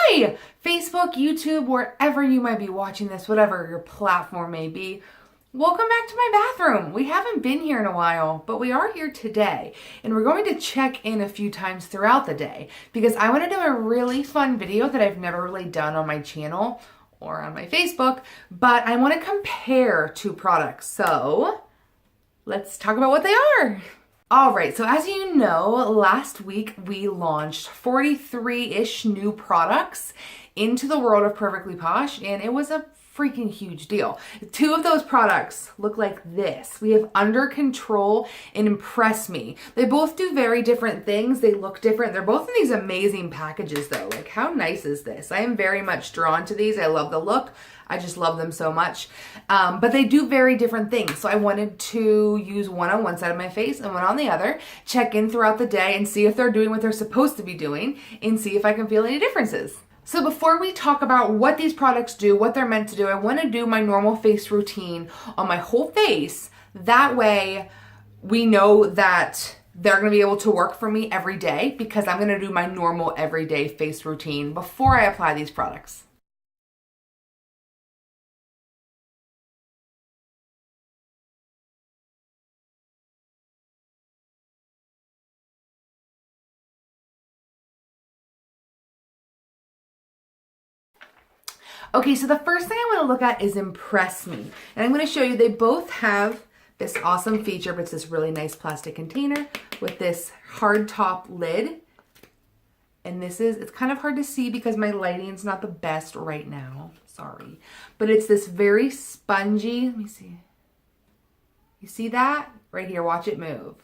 Hi! Facebook, YouTube, wherever you might be watching this, whatever your platform may be. Welcome back to my bathroom. We haven't been here in a while, but we are here today. And we're going to check in a few times throughout the day because I want to do a really fun video that I've never really done on my channel or on my Facebook, but I want to compare two products. So let's talk about what they are. All right, so as you know, last week we launched 43-ish new products into the world of Perfectly Posh, and it was a freaking huge deal. Two of those products look like this. We have Under Control and Impress Me. They both do very different things. They look different. They're both in these amazing packages though. Like, how nice is this? I am very much drawn to these. I love the look. I just love them so much. But they do very different things. So I wanted to use one on one side of my face and one on the other, check in throughout the day and see if they're doing what they're supposed to be doing and see if I can feel any differences. So before we talk about what these products do, what they're meant to do, I want to do my normal face routine on my whole face. That way we know that they're going to be able to work for me every day because I'm going to do my normal everyday face routine before I apply these products. Okay, so the first thing I want to look at is Impress Me. And I'm going to show you they both have this awesome feature, but it's this really nice plastic container with this hard top lid. And it's kind of hard to see because my lighting's not the best right now. Sorry. But it's this very spongy, let me see. You see that? Right here, watch it move.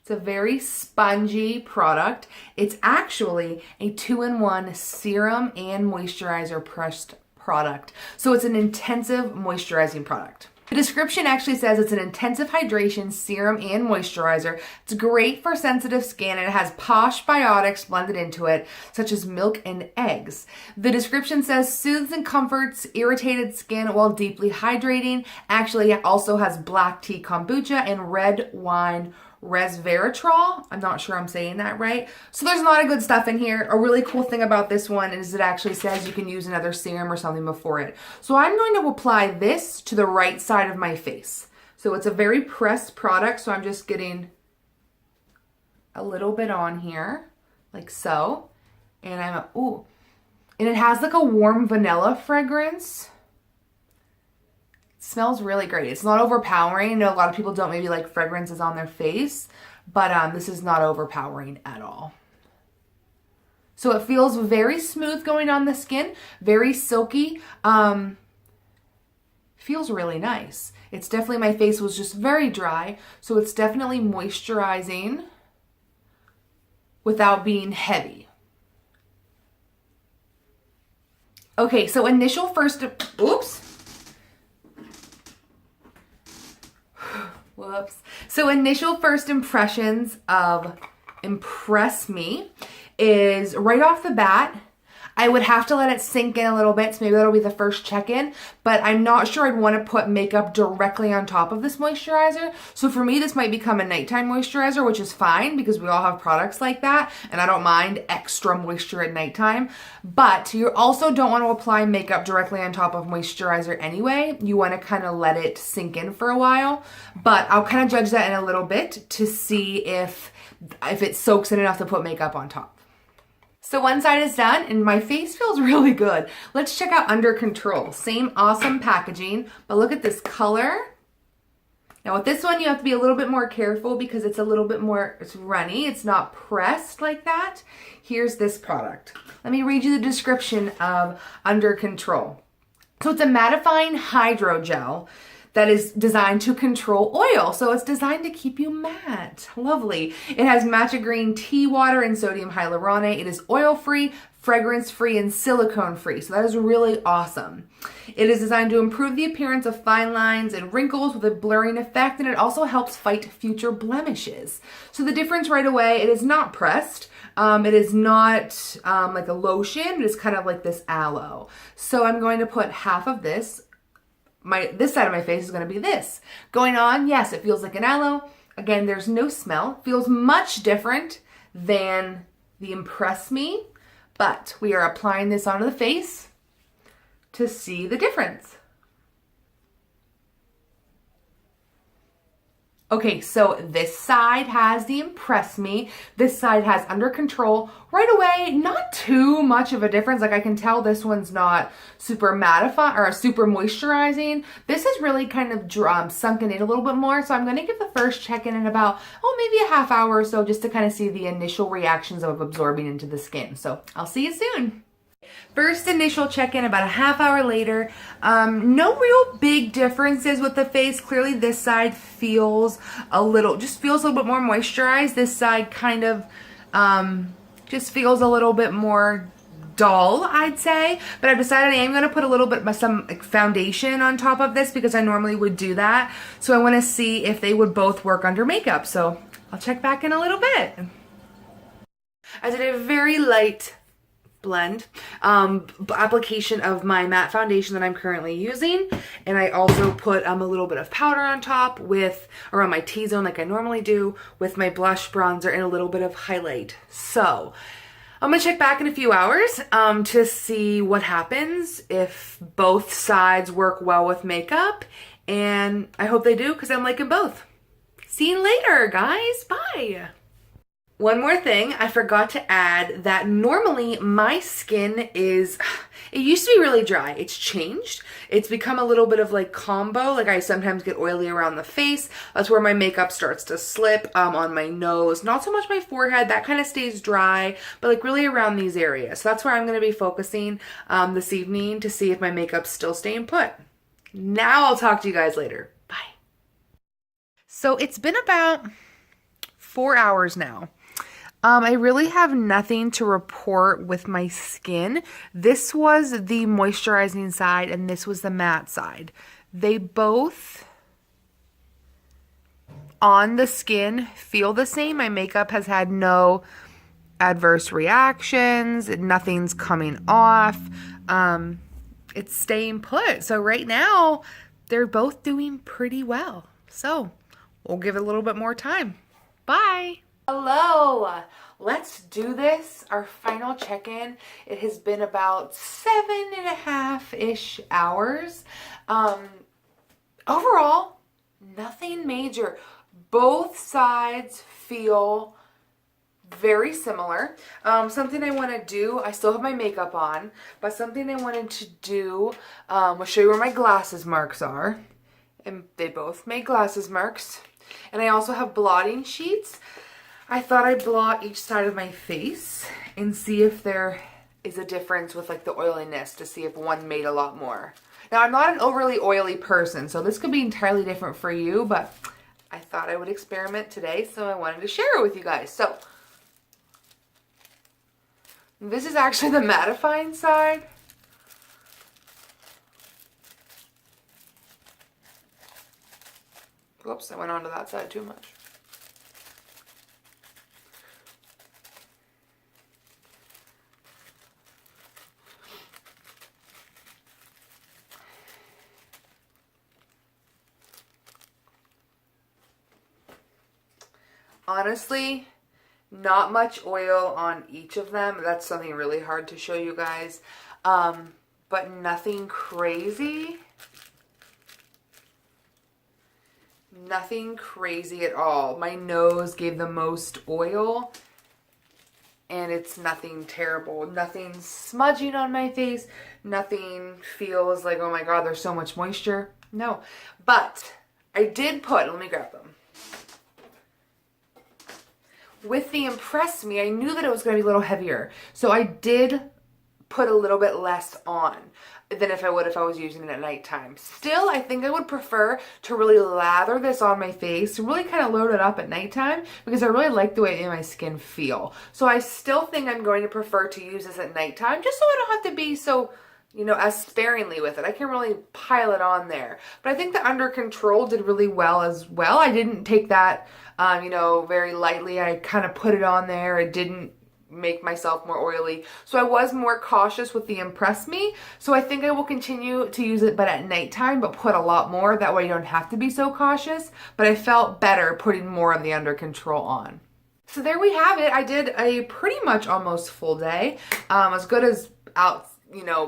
It's a very spongy product. It's actually a 2-in-1 serum and moisturizer pressed product. So it's an intensive moisturizing product. The description actually says it's an intensive hydration serum and moisturizer. It's great for sensitive skin and it has Posh biotics blended into it, such as milk and eggs. The description says soothes and comforts irritated skin while deeply hydrating. Actually, it also has black tea kombucha and red wine resveratrol. I'm not sure I'm saying that right. So there's a lot of good stuff in here. A really cool thing about this one is it actually says you can use another serum or something before it. So I'm going to apply this to the right side of my face. So it's a very pressed product. So I'm just getting a little bit on here like so. And and it has like a warm vanilla fragrance. Smells really great. It's not overpowering. I know a lot of people don't maybe like fragrances on their face, but this is not overpowering at all. So it feels very smooth going on the skin, very silky. Feels really nice. It's definitely, my face was just very dry, so it's definitely moisturizing without being heavy. Okay, so initial first, oops. Whoops. So initial first impressions of Impress Me is right off the bat, I would have to let it sink in a little bit, so maybe that'll be the first check-in, but I'm not sure I'd want to put makeup directly on top of this moisturizer. So for me, this might become a nighttime moisturizer, which is fine because we all have products like that, and I don't mind extra moisture at nighttime. But you also don't want to apply makeup directly on top of moisturizer anyway. You want to kind of let it sink in for a while, but I'll kind of judge that in a little bit to see if it soaks in enough to put makeup on top. So one side is done and my face feels really good. Let's check out Under Control. Same awesome packaging, but look at this color. Now with this one, you have to be a little bit more careful because it's a little bit more, it's runny. It's not pressed like that. Here's this product. Let me read you the description of Under Control. So it's a mattifying hydrogel that is designed to control oil. So it's designed to keep you matte. Lovely. It has matcha green tea water and sodium hyaluronate. It is oil-free, fragrance-free, and silicone-free. So that is really awesome. It is designed to improve the appearance of fine lines and wrinkles with a blurring effect, and it also helps fight future blemishes. So the difference right away, it is not pressed. It is not like a lotion. It is kind of like this aloe. So I'm going to put half of this. This side of my face is going to be this. Going on, yes, it feels like an aloe. Again, there's no smell. Feels much different than the Impress Me. But we are applying this onto the face to see the difference. Okay, so this side has the Impress Me. This side has Under Control. Right away, not too much of a difference. Like I can tell this one's not super mattifying or super moisturizing. This is really kind of sunken in a little bit more. So I'm going to give the first check-in in about, maybe a half hour or so just to kind of see the initial reactions of absorbing into the skin. So I'll see you soon. First initial check-in about a half hour later. No real big differences with the face. Clearly this side feels a little bit more moisturized. This side kind of just feels a little bit more dull, I'd say. But I've decided I am going to put a little bit of some foundation on top of this because I normally would do that. So I want to see if they would both work under makeup. So I'll check back in a little bit. I did a very light blend application of my matte foundation that I'm currently using, and I also put a little bit of powder on top around my T-zone like I normally do, with my blush, bronzer, and a little bit of highlight. So I'm gonna check back in a few hours to see what happens, if both sides work well with makeup, and I hope they do because I'm liking both. See you later, guys. Bye. One more thing, I forgot to add that normally my skin it used to be really dry. It's changed. It's become a little bit of like combo. Like I sometimes get oily around the face. That's where my makeup starts to slip on my nose. Not so much my forehead. That kind of stays dry, but like really around these areas. So that's where I'm going to be focusing this evening to see if my makeup's still staying put. Now I'll talk to you guys later. Bye. So it's been about 4 hours now. I really have nothing to report with my skin. This was the moisturizing side and this was the matte side. They both on the skin feel the same. My makeup has had no adverse reactions. Nothing's coming off. It's staying put. So right now they're both doing pretty well. So we'll give it a little bit more time. Bye. Hello, let's do this. Our final check-in. It has been about 7.5-ish hours. Overall, nothing major. Both sides feel very similar. Something I want to do, I still have my makeup on, but something I wanted to do, I'll show you where my glasses marks are. And they both made glasses marks. And I also have blotting sheets. I thought I'd blot each side of my face and see if there is a difference with like the oiliness, to see if one made a lot more. Now I'm not an overly oily person, so this could be entirely different for you, but I thought I would experiment today, so I wanted to share it with you guys. So this is actually the mattifying side. Whoops, I went onto that side too much. Honestly, not much oil on each of them. That's something really hard to show you guys. But nothing crazy. Nothing crazy at all. My nose gave the most oil. And it's nothing terrible. Nothing smudging on my face. Nothing feels like, oh my god, there's so much moisture. No. But I did put, let me grab them. With the Impress Me, I knew that it was going to be a little heavier. So I did put a little bit less on than if I would if I was using it at nighttime. Still, I think I would prefer to really lather this on my face, really kind of load it up at nighttime, because I really like the way it made my skin feel. So I still think I'm going to prefer to use this at nighttime, just so I don't have to be so, you know, as sparingly with it. I can really pile it on there. But I think the Under Control did really well as well. I didn't take that, you know, very lightly. I kind of put it on there. It didn't make myself more oily. So I was more cautious with the Impress Me. So I think I will continue to use it, but at nighttime, but put a lot more. That way you don't have to be so cautious. But I felt better putting more of the Under Control on. So there we have it. I did a pretty much almost full day, as good as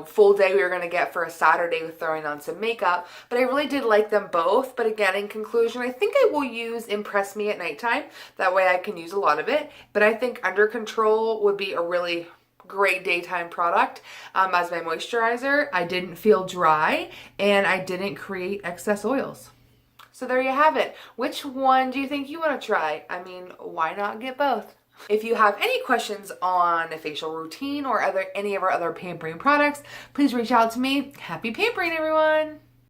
full day we were going to get for a Saturday with throwing on some makeup, but I really did like them both. But again, in conclusion, I think I will use Impress Me at nighttime. That way I can use a lot of it. But I think Under Control would be a really great daytime product as my moisturizer. I didn't feel dry and I didn't create excess oils. So there you have it. Which one do you think you want to try? I mean, why not get both? If you have any questions on a facial routine or any of our other pampering products, please reach out to me. Happy pampering, everyone!